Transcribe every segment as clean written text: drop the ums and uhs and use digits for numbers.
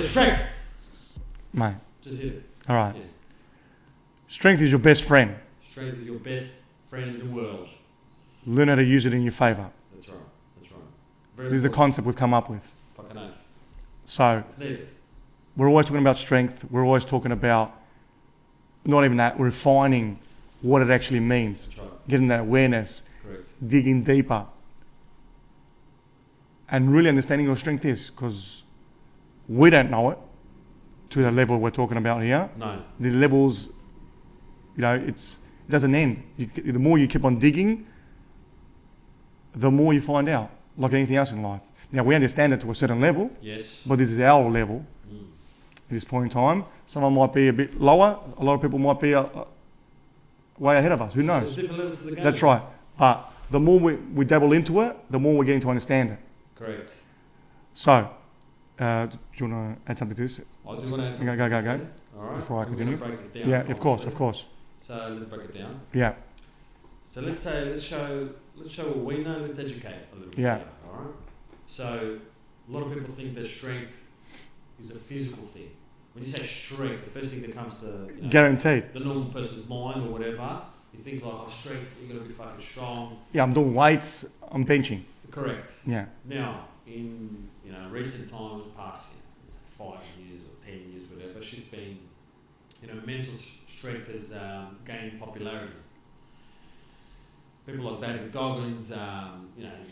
strength. Mate. Just hit it. All right. Yeah. Strength is your best friend. Strength is your best friend in the world. Learn how to use it in your favour. That's right. That's right. This is the concept we've come up with. Fucking oath. So It's needed. we're always talking about strength. We're always talking about, not even that, we're refining what it actually means. That's right. Getting that awareness, Correct. digging deeper, and really understanding what strength is, because we don't know it to the level we're talking about here. No. The levels, it doesn't end. The more you keep on digging, the more you find out, like anything else in life. Now, we understand it to a certain level, Yes. but this is our level at this point in time. Someone might be a bit lower. A lot of people might be way ahead of us. Who knows? There's different levels to the game. That's right. But the more we dabble into it, the more we're getting to understand it. Correct. So, do you want to add something to this? I do want to add something. Go. All right. Before I We're gonna continue. break this down. Yeah, of course. So let's break it down. Yeah. So let's show what we know. Let's educate a little bit. Yeah. Here, all right. So a lot of people think that strength is a physical thing. When you say strength, the first thing that comes to Guaranteed. the normal person's mind or whatever, you think like, strength, you're gonna be fucking strong. Yeah, I'm doing weights. I'm benching. Correct. Yeah. Now, in recent times, past 5 years or 10 years, whatever, shit's been, mental strength has gained popularity. People like David Goggins,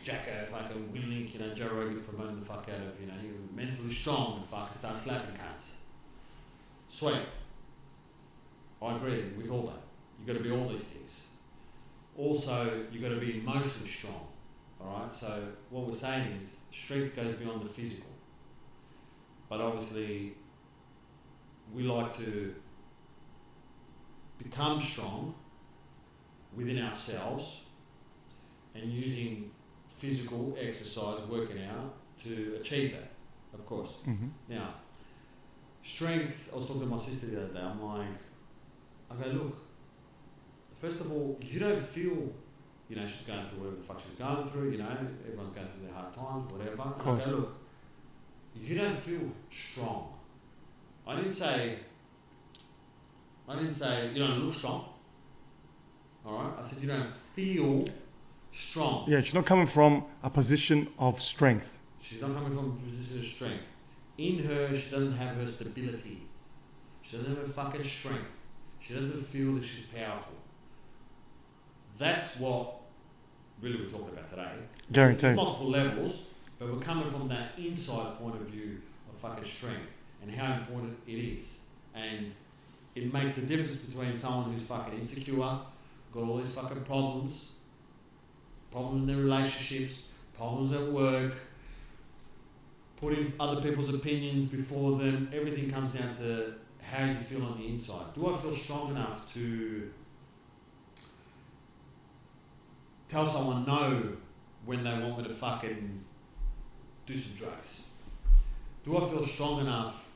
Jacko, fucking Winlink, Joe Rogan's promoting the fuck out of, you're mentally strong and fucking start slapping cunts. Sweet. I agree with all that. You've got to be all these things. Also, you've got to be emotionally strong. Alright, so what we're saying is strength goes beyond the physical. But obviously, we like to become strong within ourselves and using physical exercise, working out to achieve that, of course. Mm-hmm. Now, strength, I was talking to my sister the other day, I go, look, first of all, you don't feel, she's going through whatever the fuck she's going through, everyone's going through their hard times, whatever. Of course. I go, look, you don't feel strong. I didn't say you don't look strong. Alright? I said you don't feel strong. Yeah, she's not coming from a position of strength. She's not coming from a position of strength. In her, she doesn't have her stability. She doesn't have her fucking strength. She doesn't feel that she's powerful. That's what really we're talking about today. Guaranteed. There's multiple levels, but we're coming from that inside point of view of fucking strength and how important it is. And it makes the difference between someone who's fucking insecure, got all these fucking problems in their relationships, problems at work, putting other people's opinions before them. Everything comes down to how you feel on the inside. Do I feel strong enough to tell someone no when they want me to fucking do some drugs? Do I feel strong enough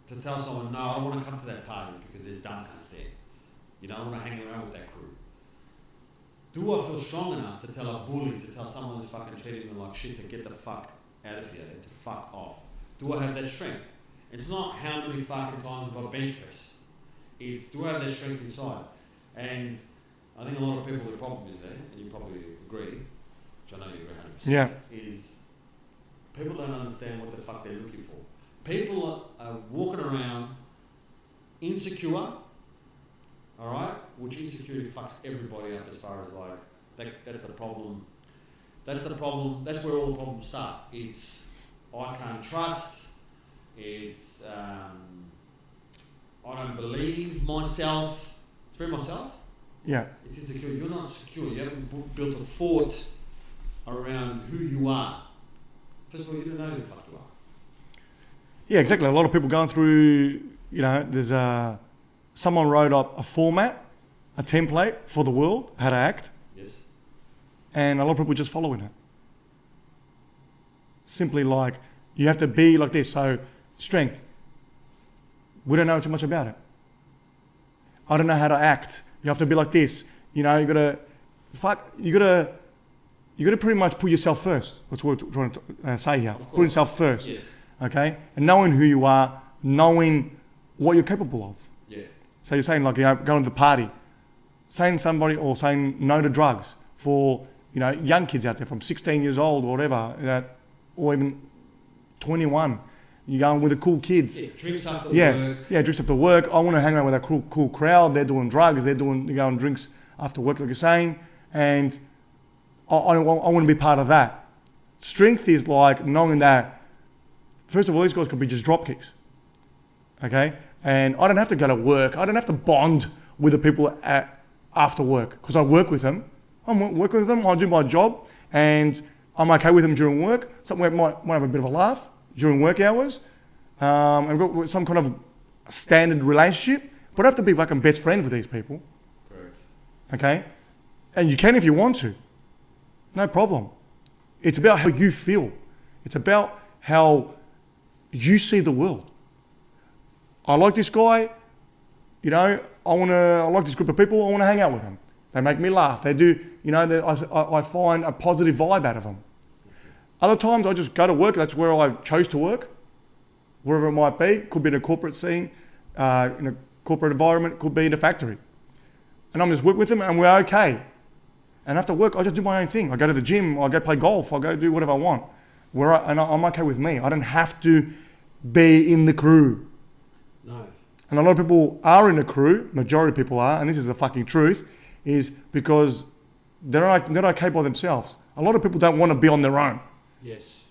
to tell someone, no, I don't want to come to that party because there's dumb cunts there. I don't want to hang around with that crew. Do I feel strong enough to tell a bully, to tell someone who's fucking treating me like shit to get the fuck out of here, to fuck off? Do I have that strength? It's not how many fucking times I've got bench press. It's, do I have that strength inside? And I think a lot of people, the problem is there, and you probably agree, which I know you agree 100%, Yeah. is people don't understand what the fuck they're looking for. People are walking around insecure, alright? Which insecurity fucks everybody up as far as that's the problem. That's the problem, that's where all the problems start. It's, I can't trust, it's, I don't believe myself. It's very myself. Yeah. It's insecure. You're not secure. You haven't built a fort around who you are. First of all, you don't know who the fuck you are. Yeah, exactly. A lot of people going through, there's someone wrote up a format, a template for the world, how to act. Yes. And a lot of people just following it. Simply like, you have to be like this. So, strength. We don't know too much about it. I don't know how to act. You have to be like this. You gotta pretty much put yourself first. That's what we're trying to say here. Put yourself first. Yes. okay? And knowing who you are, knowing what you're capable of. Yeah. So you're saying, like, you know, going to the party, saying no to drugs for, you know, young kids out there from 16 years old or whatever, or even 21. You're going with the cool kids. Yeah, drinks after work. Yeah, drinks after work. I want to hang out with a cool crowd. They're doing drugs. They're going drinks after work, like you're saying. And I want to be part of that. Strength is like knowing that, first of all, these guys could be just drop kicks. Okay? And I don't have to go to work. I don't have to bond with the people after work because I work with them. I work with them. I do my job and I'm okay with them during work. Something might have a bit of a laugh during work hours. I've got some kind of standard relationship, but I have to be fucking best friends with these people. Correct. Okay? And you can if you want to. No problem. It's about how you feel. It's about how you see the world. I like this guy, you know, I like this group of people, I want to hang out with them. They make me laugh. They do, you know, I find a positive vibe out of them. Other times I just go to work, that's where I chose to work, wherever it might be. Could be in a corporate scene, in a corporate environment, could be in a factory. And I'm just work with them and we're okay. And after work, I just do my own thing. I go to the gym, I go play golf, I go do whatever I want. I'm okay with me. I don't have to be in the crew. No. And a lot of people are in a crew, majority of people are, and this is the fucking truth, is because they're okay by themselves. A lot of people don't want to be on their own. Yes.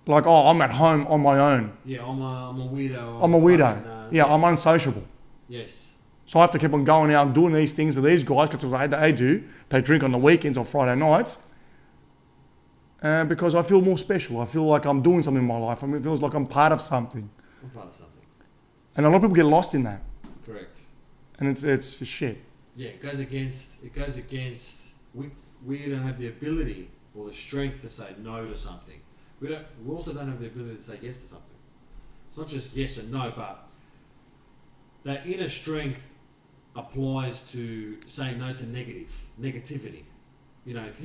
Like, oh, I'm at home on my own. Yeah, I'm a weirdo. I'm a weirdo. Yeah, I'm unsociable. Yes. So I have to keep on going out and doing these things to these guys because what they do. They drink on the weekends or Friday nights. Because I feel more special. I feel like I'm doing something in my life. I mean, it feels like I'm part of something. I'm part of something. And a lot of people get lost in that. Correct. And it's shit. Yeah, it goes against, we don't have the ability or the strength to say no to something. We also don't have the ability to say yes to something. It's not just yes and no, but that inner strength applies to saying no to negativity. You know, if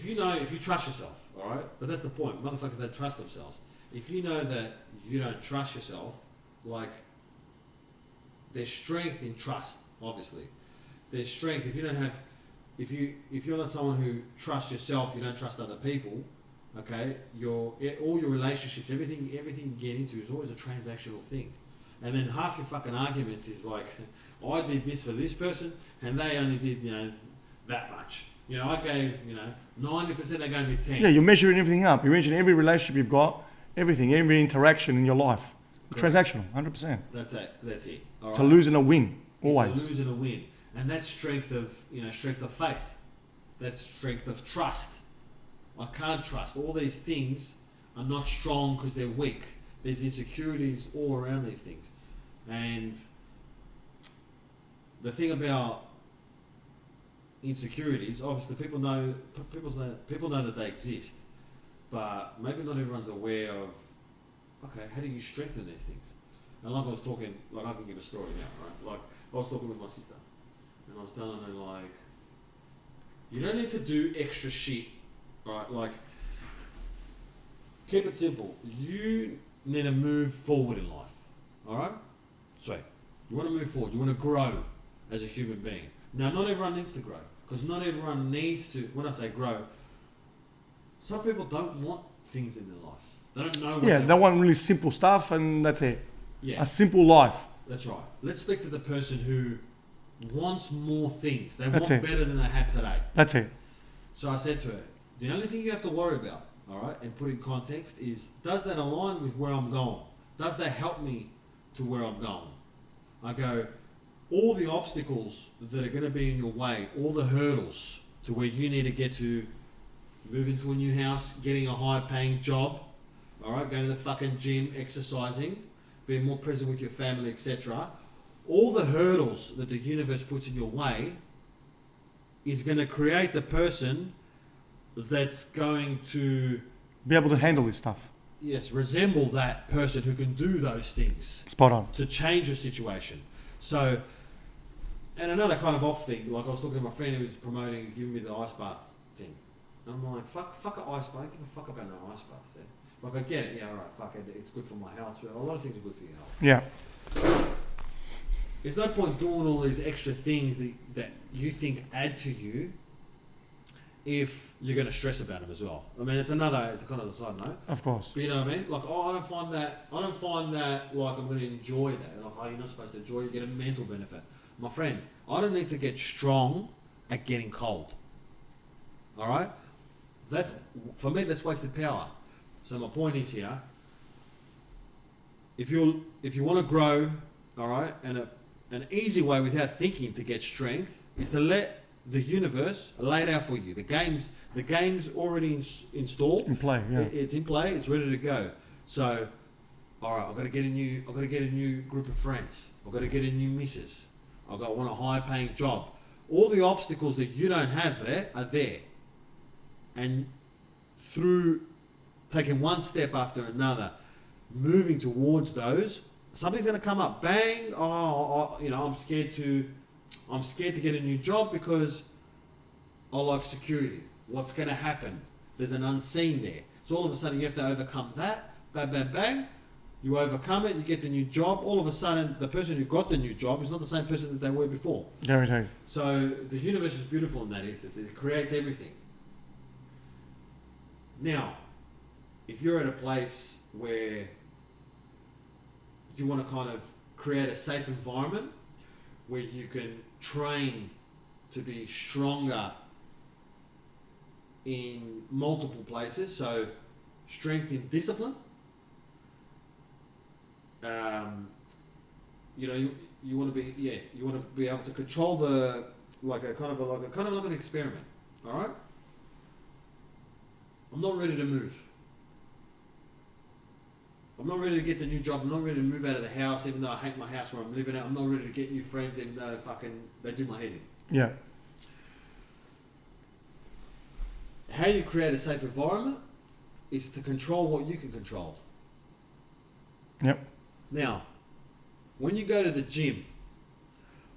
you trust yourself, all right? But that's the point. Motherfuckers don't trust themselves. If you know that you don't trust yourself, like, there's strength in trust, obviously. There's strength if you don't have, if you're not someone who trusts yourself, you don't trust other people, okay? All your relationships, everything you get into is always a transactional thing. And then half your fucking arguments is like, I did this for this person, and they only did, that much. I gave, 90%, they gave me 10. Yeah, you're measuring everything up. You're measuring every relationship you've got, everything, every interaction in your life. Correct. Transactional, 100%. That's it. All it's right? a lose and a win, always. It's a lose and a win. And that's strength of faith. That's strength of trust. I can't trust. All these things are not strong because they're weak. There's insecurities all around these things. And the thing about insecurities, obviously people know that they exist, but maybe not everyone's aware of, okay, how do you strengthen these things? And like I was talking, like I can give a story now, right? Like I was talking with my sister, and I was telling her, like, you don't need to do extra shit, right? Like, keep it simple. You need to move forward in life, all right? So, you want to move forward. You want to grow as a human being. Now, not everyone needs to grow, because not everyone needs to. When I say grow, some people don't want things in their life. They don't know what they want really simple stuff, and that's it. Yeah. A simple life. That's right. Let's speak to the person who wants more things. They That's want it. better than they have today. That's it. So I said to her, the only thing you have to worry about, all right, and put in context is, does that align with where I'm going? Does that help me to where I'm going? I go, all the obstacles that are going to be in your way, all the hurdles to where you need to get to, move into a new house, getting a high paying job, all right, going to the fucking gym, exercising, being more present with your family, etc. All the hurdles that the universe puts in your way is going to create the person that's going to be able to handle this stuff. Yes, resemble that person who can do those things. Spot on. To change a situation. So, and another kind of off thing, like I was talking to my friend who was promoting, he's giving me the ice bath thing. And I'm like, fuck an ice bath, I don't give a fuck about no ice baths there. Like I get it, yeah, all right, fuck it, it's good for my health. A lot of things are good for your health. Yeah. There's no point doing all these extra things that you think add to you if you're going to stress about them as well. I mean, it's a kind of a side note. Of course. But you know what I mean? Like, I don't find that like I'm going to enjoy that. Like, you're not supposed to enjoy it, you get a mental benefit. My friend, I don't need to get strong at getting cold. All right? For me, that's wasted power. So my point is here, if you want to grow, all right, and an easy way without thinking to get strength is to let the universe lay it out for you. The game's already installed. In play, yeah. It's in play. It's ready to go. So, all right, I've got to get a new group of friends. I've got to get a new missus. I want a high-paying job. All the obstacles that you don't have there are there, and through taking one step after another, moving towards those, something's going to come up. Bang! I'm scared to get a new job because I like security. What's going to happen? There's an unseen there. So all of a sudden you have to overcome that. Bang, bang, bang. You overcome it. You get the new job. All of a sudden, the person who got the new job is not the same person that they were before. Guaranteed. So the universe is beautiful in that instance. It creates everything. Now, if you're at a place where you want to kind of create a safe environment where you can train to be stronger in multiple places, so strength in discipline, you want to be able to control like an experiment. All right, I'm not ready to move. I'm not ready to get the new job. I'm not ready to move out of the house, even though I hate my house where I'm living at. I'm not ready to get new friends, even though they do my head in. Yeah. How you create a safe environment is to control what you can control. Yep. Now, when you go to the gym,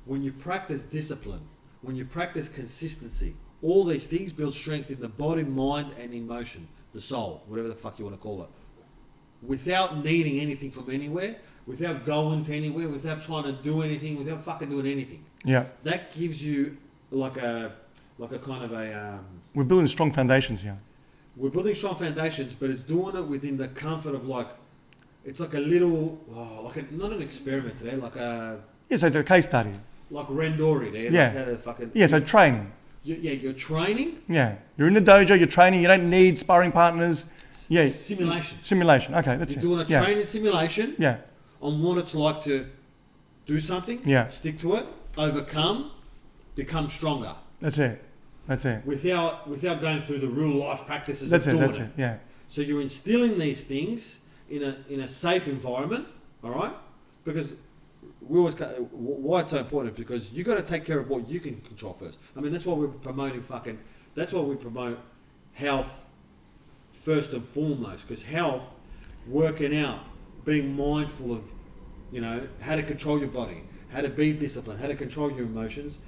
when you practice discipline, when you practice consistency, all these things build strength in the body, mind, and emotion, the soul, whatever the fuck you want to call it. Without needing anything from anywhere, without going to anywhere, without trying to do anything, without fucking doing anything. Yeah. That gives you like a kind of a... We're building strong foundations here. We're building strong foundations, but it's doing it within the comfort of it's like a little, not an experiment there, like a... Yeah, so it's a case study. Like Rendori there. Yeah. Like yeah, so training. You're training. Yeah. You're in the dojo, you're training, you don't need sparring partners. Yeah. Simulation. Okay, that's You're it. doing a training simulation. Yeah. On what it's like to do something. Yeah. Stick to it. Overcome. Become stronger. That's it. Without going through the real life practices that's of doing it. That's it. Yeah. So you're instilling these things in a safe environment. All right. Because why it's so important, because you got to take care of what you can control first. I mean, that's why we're promoting that's why we promote health first and foremost, because health, working out, being mindful of, how to control your body, how to be disciplined, how to control your emotions,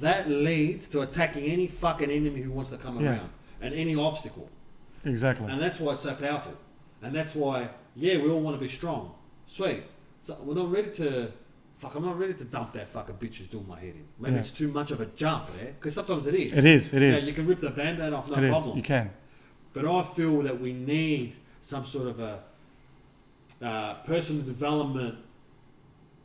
that leads to attacking any fucking enemy who wants to come around and any obstacle. Exactly. And that's why it's so powerful. And that's why, we all want to be strong. Sweet. So we're not ready to... I'm not ready to dump that fucking bitch who's doing my head in. Maybe it's too much of a jump there, because sometimes it is. It is. You can rip the band-aid off, no problem. You can. But I feel that we need some sort of a personal development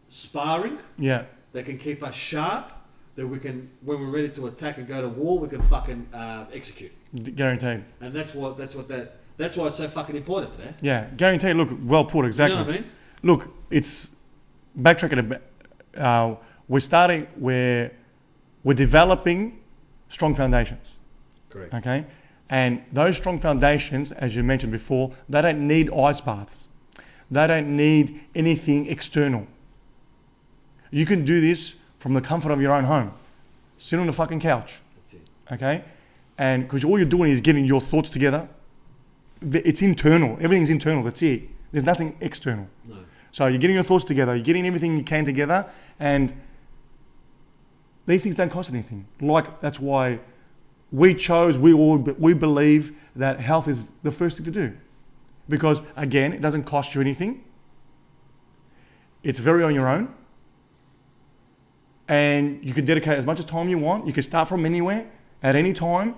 sparring that can keep us sharp, that we can, when we're ready to attack and go to war, we can fucking execute. Guaranteed. And that's why it's so fucking important today. Yeah, guaranteed. Look, well put, exactly. You know what I mean? Look, it's backtracking a bit. We're developing strong foundations. Correct. Okay? And those strong foundations, as you mentioned before, they don't need ice baths. They don't need anything external. You can do this from the comfort of your own home. Sit on the fucking couch. That's it. Okay? And because all you're doing is getting your thoughts together. It's internal. Everything's internal. That's it. There's nothing external. No. So you're getting your thoughts together. You're getting everything you can together. And these things don't cost anything. That's why we believe that health is the first thing to do. because again, it doesn't cost you anything. It's very on your own. And you can dedicate as much time you want. You can start from anywhere at any time.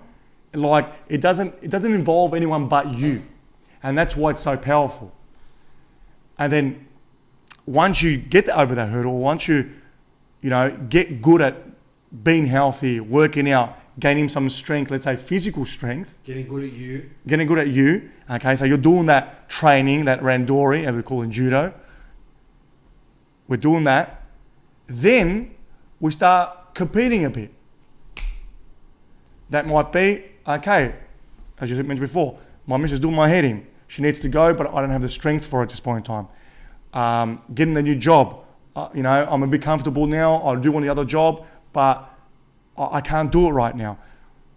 Like it doesn't involve anyone but you. And that's why it's so powerful. And then once you get over that hurdle, once you get good at being healthy, working out, gaining some strength, let's say physical strength. Getting good at you. Okay, so you're doing that training, that randori, as we call it in judo. We're doing that. Then we start competing a bit. That might be, okay, as you mentioned before, my missus doing my head in. She needs to go, but I don't have the strength for it at this point in time. Getting a new job. I'm a bit comfortable now. I do want the other job, but I can't do it right now.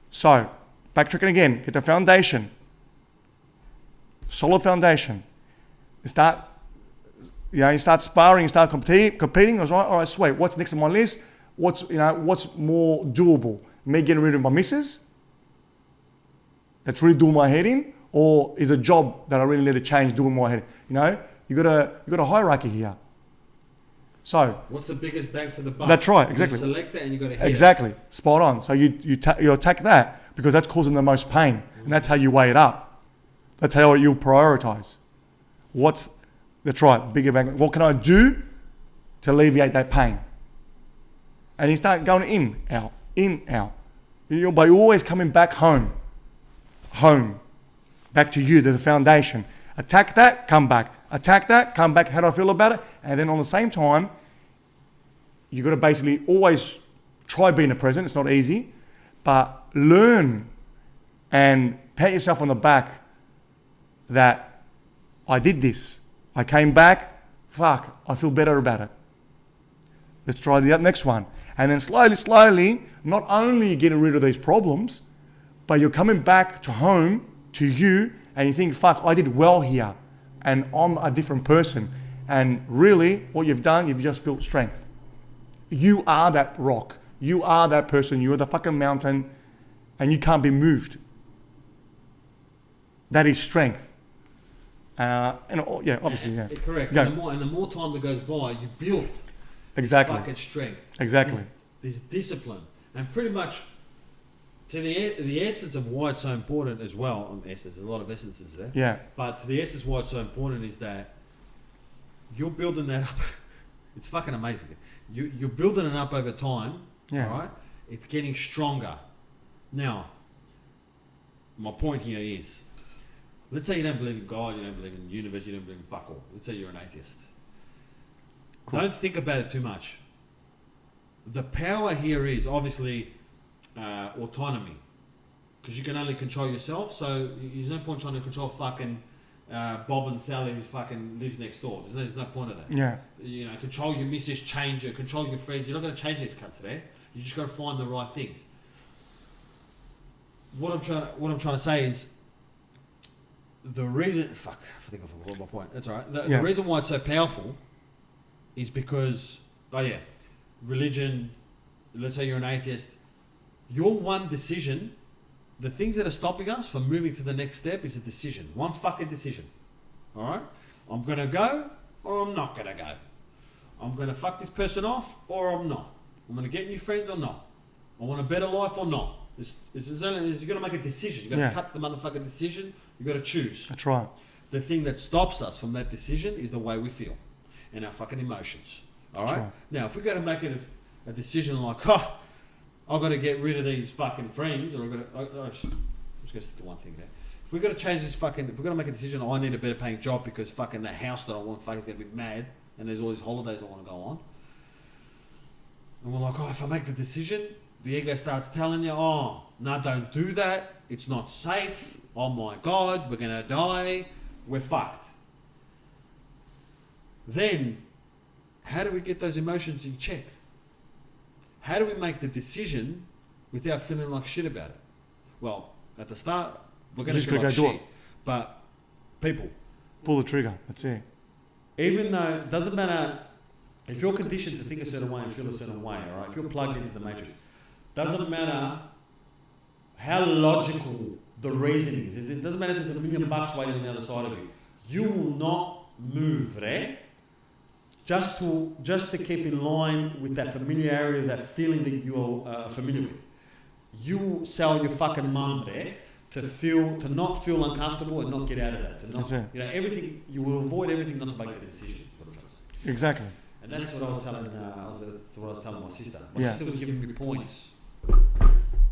So, backtracking again, get the foundation. Solid foundation. You start sparring, you start competing. I was like, all right, sweet. What's next on my list? What's more doable? Me getting rid of my missus? That's really doing my head in? Or is a job that I really need to change doing my head? You got a hierarchy here. So what's the biggest bang for the buck? That's right, exactly. You select it and you got to hit exactly, spot on. So you attack that because that's causing the most pain, and that's how you weigh it up. That's how you prioritize. That's right, bigger bang. What can I do to alleviate that pain? And you start going in, out. By always coming back home, back to you, to the foundation. Attack that, come back. Attack that, come back. How do I feel about it? And then on the same time, you got to basically always try being a present. It's not easy, but learn and pat yourself on the back that I did this. I came back. Fuck, I feel better about it. Let's try the next one. And then slowly, not only getting rid of these problems, but you're coming back to home, to you, and you think, fuck, I did well here. And I'm a different person. And really, what you've done, you've just built strength. You are that rock. You are that person. You are the fucking mountain. And you can't be moved. That is strength. Obviously, yeah. Correct. And the more time that goes by, you build fucking strength. Exactly. There's discipline. And pretty much to the essence of why it's so important as well, there's a lot of essences there. Yeah. But to the essence why it's so important is that you're building that up. It's fucking amazing. You're building it up over time. Yeah. All right? It's getting stronger. Now, my point here is, let's say you don't believe in God, you don't believe in the universe, you don't believe in fuck all. Let's say you're an atheist. Cool. Don't think about it too much. The power here is obviously autonomy, because you can only control yourself. So there's no point trying to control fucking Bob and Sally who fucking lives next door. There's no point of that. Yeah. Control your missus, change it, control your friends. You're not going to change these cunts there. You just got to find the right things. What I'm trying to say is the reason. Fuck, I think I forgot my point. That's all right. The reason why it's so powerful is because religion. Let's say you're an atheist. Your one decision, the things that are stopping us from moving to the next step is a decision. One fucking decision. All right? I'm going to go or I'm not going to go. I'm going to fuck this person off or I'm not. I'm going to get new friends or not. I want a better life or not. You've got to make a decision. You've got to cut the motherfucking decision. You've got to choose. That's right. The thing that stops us from that decision is the way we feel and our fucking emotions. All right? Now, if we got to make it a decision like, I've got to get rid of these fucking friends, or I'm just going to stick to one thing there. If we've got to change this fucking, if we've got to make a decision, I need a better paying job because fucking the house that I want fucking is going to be mad and there's all these holidays I want to go on. And we're like, if I make the decision, the ego starts telling you, no, don't do that. It's not safe. Oh my God, we're going to die. We're fucked. Then, how do we get those emotions in check? How do we make the decision without feeling like shit about it? Well, at the start, we're going to feel like shit. But people, pull the trigger. That's it. Even though it doesn't matter if you're conditioned to think a certain way and feel a certain way, all right? If you're plugged into the matrix, doesn't matter how logical the reason is. It doesn't matter if there's $1 million waiting on the other side of you. you will not move there just to keep in line with that familiarity, that feeling that you are familiar with. You will sell your fucking mum there to not feel uncomfortable and not get out of that. To not, everything, you will avoid everything not to make the decision. Exactly. And that's what I was telling. That's what I was telling my sister. My sister was giving me points.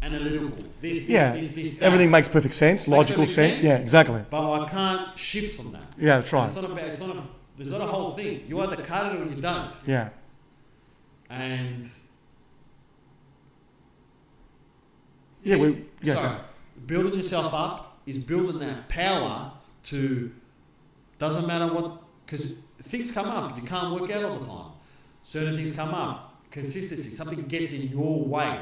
Analytical. This, that. Everything makes perfect sense, logical sense. Yeah, exactly. But I can't shift from that. Yeah, that's right. There's not a whole thing. You either cut it or you don't. Yeah. And building yourself up is building that power to, doesn't matter what, because things come up. You can't work out all the time. Certain things come up. Consistency. Something gets in your way.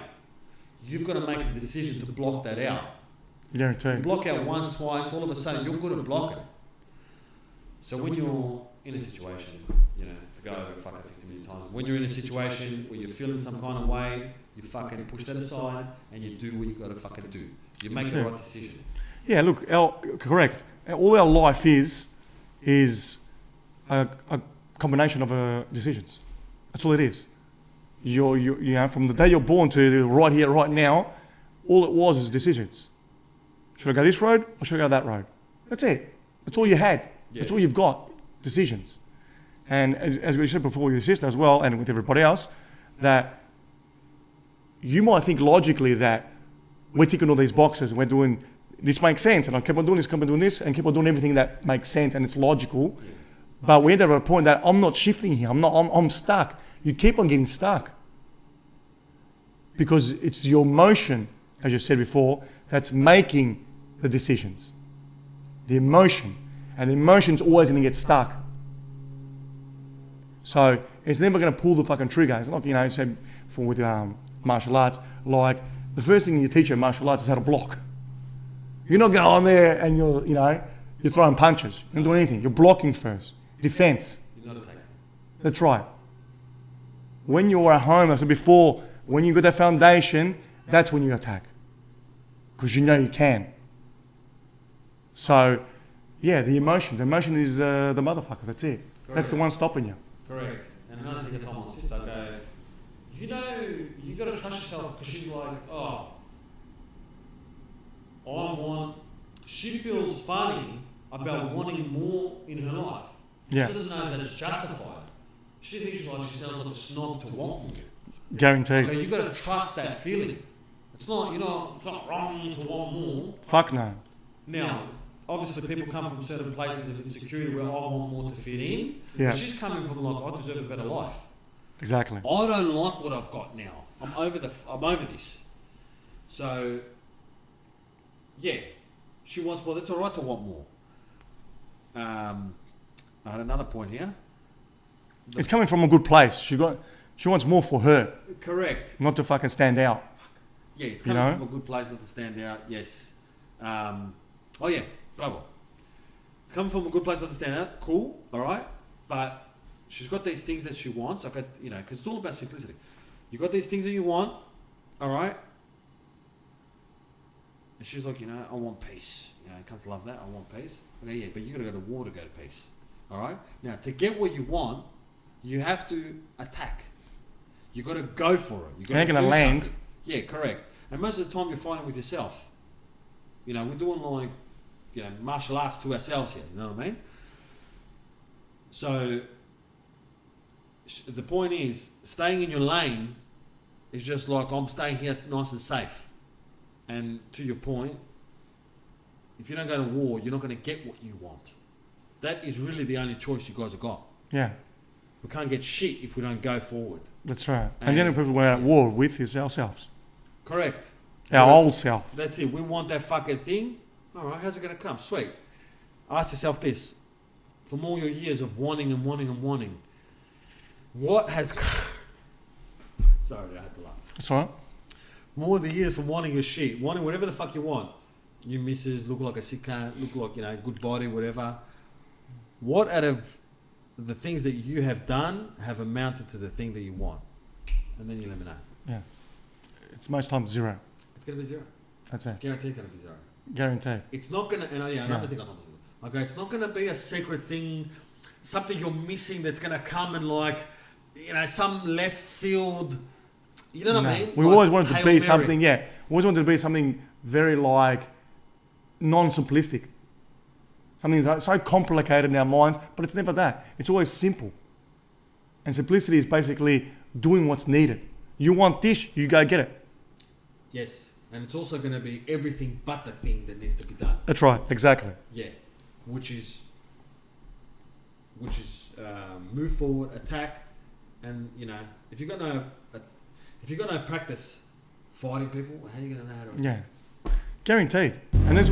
You've got to make a decision to block that out. Guaranteed. You block out once, twice, all of a sudden you're good at blocking. So when you're in a situation, to go over fucking 50 million times, when you're in a situation where you're feeling some kind of way, you fucking push that aside and you do what you've got to fucking do. You make the right decision. Yeah, look, correct. All our life is a combination of decisions. That's all it is. From the day you're born to right here, right now, all it was is decisions. Should I go this road or should I go that road? That's it. That's all you had. Yeah. That's all you've got. Decisions. And as we said before with your sister as well, and with everybody else, that you might think logically that we're ticking all these boxes and we're doing, this makes sense, and I keep on doing this, and keep on doing everything that makes sense and it's logical. Yeah. But we end up at a point that I'm not shifting here. I'm stuck. You keep on getting stuck. Because it's your emotion, as you said before, that's making the decisions. The emotion. And the emotion's always going to get stuck. So it's never going to pull the fucking trigger. It's like, said before with martial arts, like the first thing you teach in martial arts is how to block. You're not going on there and you're throwing punches. You're not doing anything. You're blocking first. Defense. You're not attacking. That's right. When you're at home, I said before, when you got that foundation, that's when you attack. Because you can. So, the emotion. The emotion is the motherfucker. That's it. Correct. That's the one stopping you. Correct. And another thing I told my sister, I go, you got to trust yourself, because she's like, she feels funny about wanting more in her life. Yeah. She doesn't know that it's justified. She thinks like she sounds like a snob to want more. Guaranteed. Okay, you got to trust that feeling. It's not, it's not wrong to want more. Fuck no. Now, obviously people come from certain places of insecurity where I want more to fit in. Yeah. But she's coming from like, I deserve a better life. Exactly. I don't like what I've got now. I'm over this. So, she wants more. That's all right to want more. I had another point here. It's coming from a good place. She wants more for her. Correct. Not to fucking stand out. Yeah, it's coming from a good place, not to stand out. Yes. Bravo. It's coming from a good place, not to stand out. Cool. All right. But she's got these things that she wants. Because it's all about simplicity. You got these things that you want. All right. And she's like, I want peace. Cunts love that. I want peace. Okay, yeah, but you got to go to war to go to peace. All right. Now, to get what you want, you have to attack. You got to go for it. You're not going to land. Something. Yeah, correct. And most of the time, you're fighting with yourself. We're doing like, martial arts to ourselves here. You know what I mean? So the point is, staying in your lane is just like, I'm staying here nice and safe. And to your point, if you don't go to war, you're not going to get what you want. That is really the only choice you guys have got. Yeah. We can't get shit if we don't go forward. That's right. And the only people we're at war with is ourselves. Correct. Our old self. That's it. We want that fucking thing. All right, how's it going to come? Sweet. Ask yourself this. From all your years of wanting and wanting and wanting, what has... Sorry, I had to laugh. That's all right. More of the years from wanting your shit, wanting whatever the fuck you want. Your missus, look like a sick cunt, look like, good body, whatever. What out of the things that you have done have amounted to the thing that you want? And then you let me know. Yeah. It's most times zero. It's going to be zero. That's it. It's guaranteed going to be zero. Guaranteed. It's not going to... And another thing I told myself. Okay, it's not going to be a secret thing, something you're missing that's going to come and like, you know, some left field. You know what I mean? We like always wanted to Hail be Mary. something. Yeah, we always wanted to be something very like non-simplistic. Something that's so complicated in our minds, but it's never that. It's always simple. And simplicity is basically doing what's needed. You want this, you go get it. Yes, and it's also going to be everything but the thing that needs to be done. That's right, exactly. Yeah, which is move forward, attack, and you know if you've got no practice fighting people, how are you going to know how to attack? Yeah, guaranteed. And there's